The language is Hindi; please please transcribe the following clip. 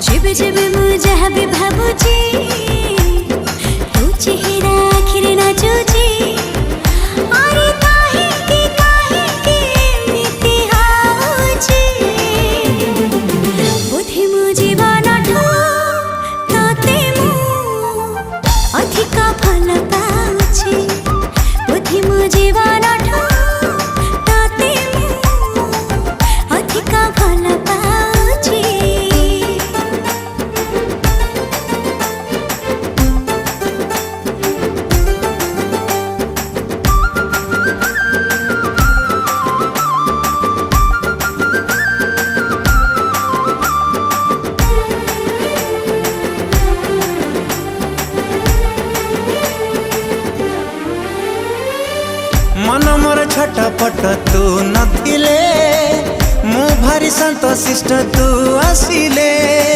जेबे जेबे मुझे भी भाबुची तू चेहरा आखिर नाचुची अरे काहे के एमिति हाउची बोधे मो जीवनठू तते मु अधिका भल पाउची बोधे मो जीवनठू तते मु अधिका भल पाउची। मन मोर छटपट तू नथिले मु भारी संतोषिष्ट तू आसिले।